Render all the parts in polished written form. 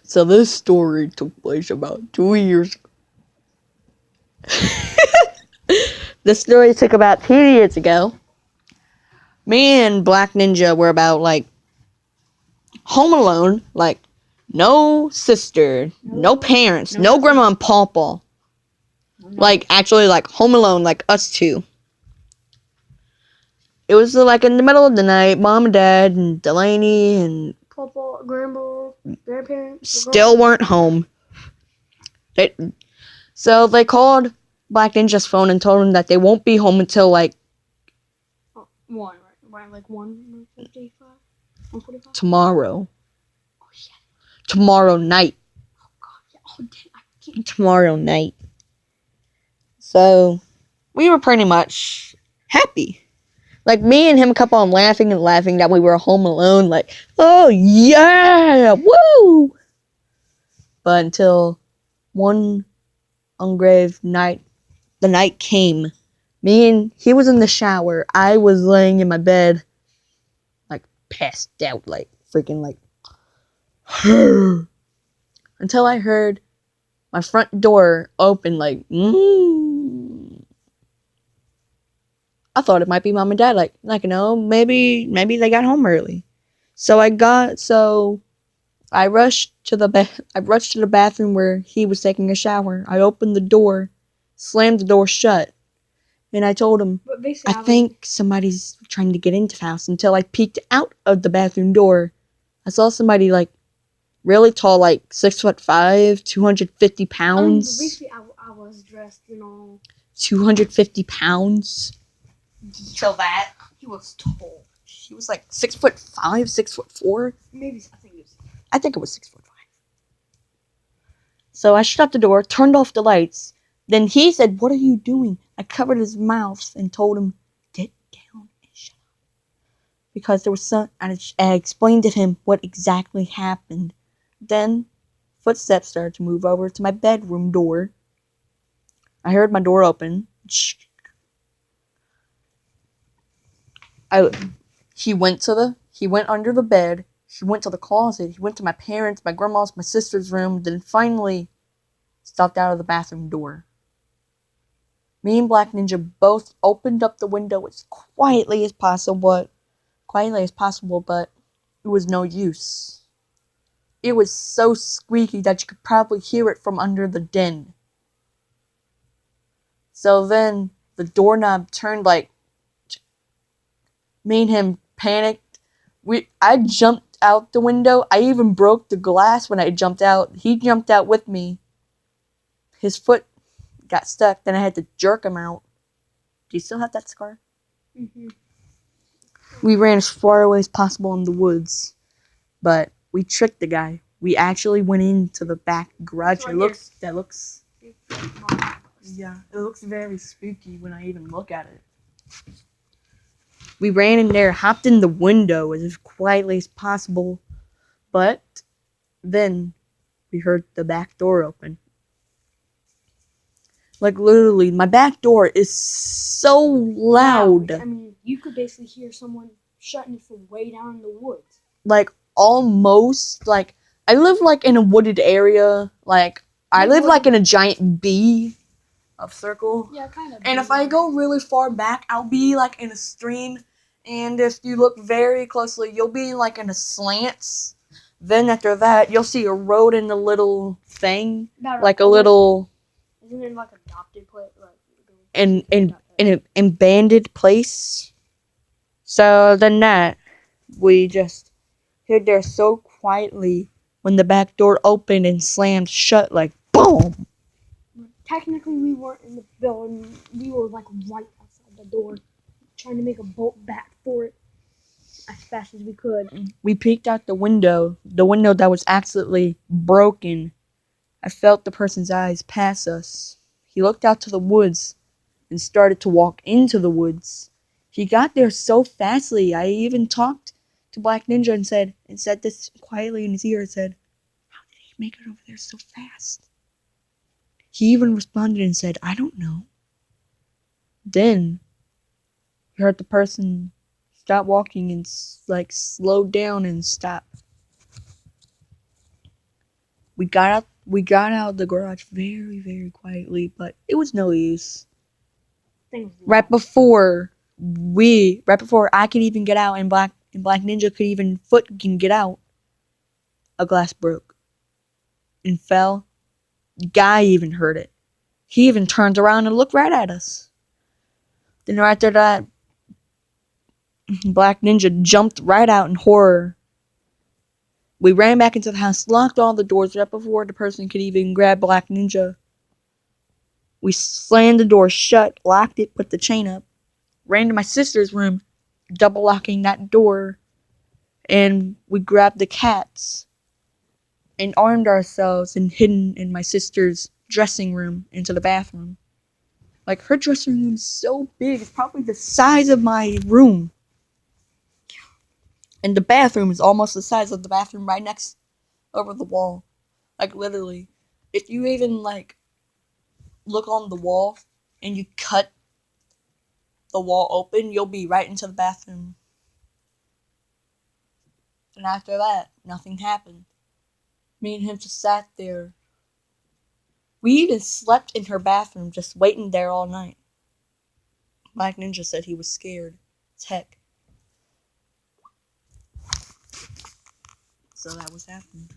So this story took place about 2 years ago. This story took about 2 years ago. Me and Black Ninja were about like home alone, like no sister, no parents, no grandma and papa. Like actually like home alone, like us two. It was like in the middle of the night, mom and dad and Delaney and Papa, grandma, grandparents. still weren't home. So they called Black Ninja's phone and told him that they won't be home until like One, right? Like 1:55, 1:45. tomorrow. Oh yeah. Tomorrow night. Oh god. Yeah. Oh dang. I can't. Tomorrow night. So we were pretty much happy. Like me and him kept on laughing and laughing that we were home alone. Like, oh yeah, woo! But until one ungrave night, the night came. He was in the shower. I was laying in my bed, like passed out, like freaking like, until I heard my front door open, like, I thought it might be mom and dad, like maybe they got home early. So I rushed to the bathroom where he was taking a shower. I opened the door, slammed the door shut, and I told him, I think somebody's trying to get into the house. Until I peeked out of the bathroom door, I saw somebody like really tall, like 6'5", 250 pounds. Basically, I was dressed, 250 pounds. Till that, he was tall. He was like 6'5", 6'4". Maybe I think it was. I think it was 6'5". So I shut the door, turned off the lights. Then he said, "What are you doing?" I covered his mouth and told him, "Get down and shut up." Because there was some. I explained to him what exactly happened. Then footsteps started to move over to my bedroom door. I heard my door open. He went under the bed. He went to the closet. He went to my parents', my grandma's, my sister's room. Then finally stopped out of the bathroom door. Me and Black Ninja both opened up the window as quietly as possible, but it was no use. It was so squeaky that you could probably hear it from under the den. So then the doorknob turned like. Me and him panicked. I jumped out the window. I even broke the glass when I jumped out. He jumped out with me. His foot got stuck. Then I had to jerk him out. Do you still have that scar? Mm-hmm. We ran as far away as possible in the woods. But we tricked the guy. We actually went into the back garage. Right It looks very spooky when I even look at it. We ran in there, hopped in the window as quietly as possible, but then we heard the back door open. Like literally, my back door is so loud. I mean, you could basically hear someone shutting it from way down in the woods. Like almost like I live like in a wooded area. Like I live like in a giant B of circle. Yeah, kind of. And if I go really far back, I'll be like in a stream. And if you look very closely, you'll be like in a slants. Then after that, you'll see a road in the little thing, like a little. Isn't it like adopted place? In an banded place. So then we just hid there so quietly when the back door opened and slammed shut, like boom. Technically, we weren't in the building. We were like right outside the door, trying to make a bolt back for it as fast as we could. We peeked out the window that was absolutely broken. I felt the person's eyes pass us. He looked out to the woods and started to walk into the woods. He got there so fastly. I even talked to Black Ninja and said this quietly in his ear and said, "How did he make it over there so fast?" He even responded and said, "I don't know." Then he heard the person stop walking and like slow down and stop. We got out of the garage very, very quietly, but it was no use. Thing was Right locked. before I could even get out and Black Ninja can get out, a glass broke and fell. Guy even heard it. He even turned around and looked right at us. Then right after that, Black Ninja jumped right out in horror. We ran back into the house, locked all the doors right before the person could even grab Black Ninja. We slammed the door shut, locked it, put the chain up, ran to my sister's room, double locking that door, and we grabbed the cats and armed ourselves and hidden in my sister's dressing room into the bathroom. Like, her dressing room's so big, it's probably the size of my room. And the bathroom is almost the size of the bathroom right next over the wall. Like, literally. If you even, like, look on the wall and you cut the wall open, you'll be right into the bathroom. And after that, nothing happened. Me and him just sat there. We even slept in her bathroom, just waiting there all night. Black Ninja said he was scared as heck. So that was happening.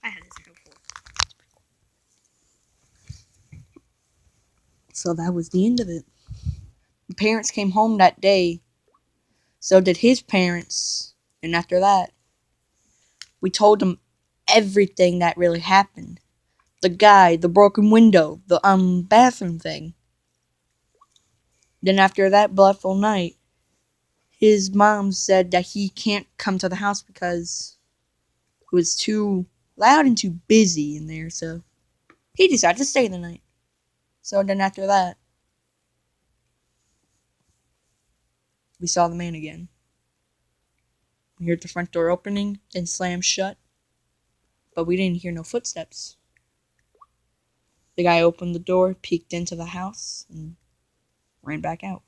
I had this before. So that was the end of it. The parents came home that day. So did his parents. And after that, we told them everything that really happened. The guy, the broken window, the bathroom thing. Then after that bloodful night, his mom said that he can't come to the house because it was too loud and too busy in there, so he decided to stay the night. So then after that, we saw the man again. We heard the front door opening, then slam shut, but we didn't hear no footsteps. The guy opened the door, peeked into the house, and ran back out.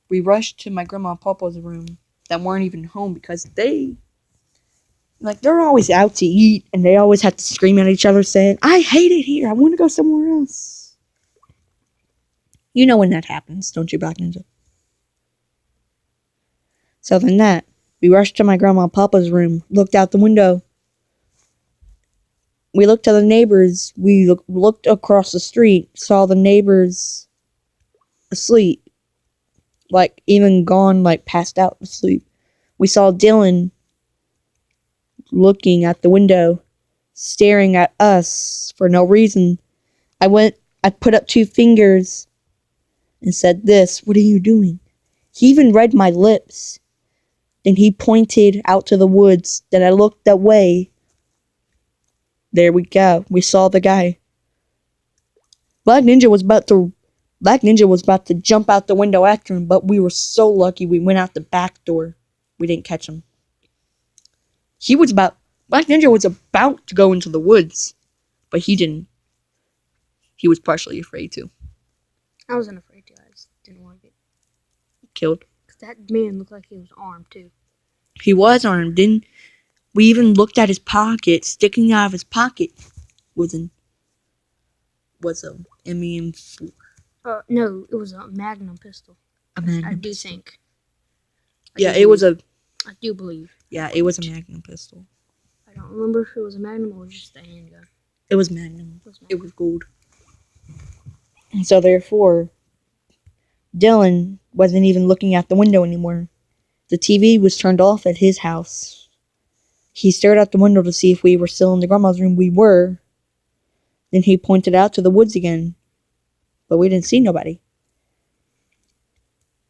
We rushed to my grandma and papa's room that weren't even home because they're always out to eat and they always have to scream at each other saying, "I hate it here, I want to go somewhere else." You know when that happens, don't you, Black Ninja? So then we rushed to my grandma and papa's room, looked out the window. We looked to the neighbors. We looked across the street, saw the neighbors asleep. Like, even gone, like, passed out to sleep. We saw Dylan looking at the window, staring at us for no reason. I put up 2 fingers and said this, "What are you doing?" He even read my lips. Then he pointed out to the woods. Then I looked that way. There we go. We saw the guy. Black Ninja was about to jump out the window after him, but we were so lucky we went out the back door. We didn't catch him. Black Ninja was about to go into the woods, but he didn't. He was partially afraid to. I wasn't afraid to. I just didn't want to get Killed. because that man looked like he was armed too. He was armed. Then we even looked at his pocket. Sticking out of his pocket was a M4. No, it was a Magnum pistol. A Magnum I do pistol. think. It was a. I do believe. Yeah, it was a Magnum pistol. I don't remember if it was a Magnum or just a handgun. It was Magnum. It was Magnum. It was gold. And so therefore, Dylan wasn't even looking out the window anymore. The TV was turned off at his house. He stared out the window to see if we were still in the grandma's room. We were. Then he pointed out to the woods again. But we didn't see nobody.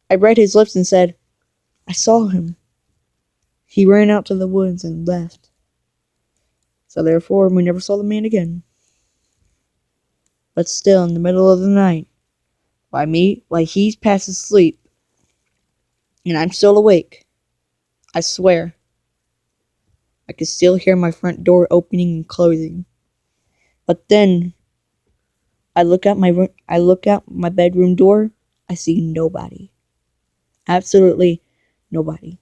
I read his lips and said, "I saw him." He ran out to the woods and left. So therefore, we never saw the man again. But still, in the middle of the night, while he's past asleep, and I'm still awake, I swear, I could still hear my front door opening and closing. But then I look out my bedroom door. I see nobody. Absolutely nobody.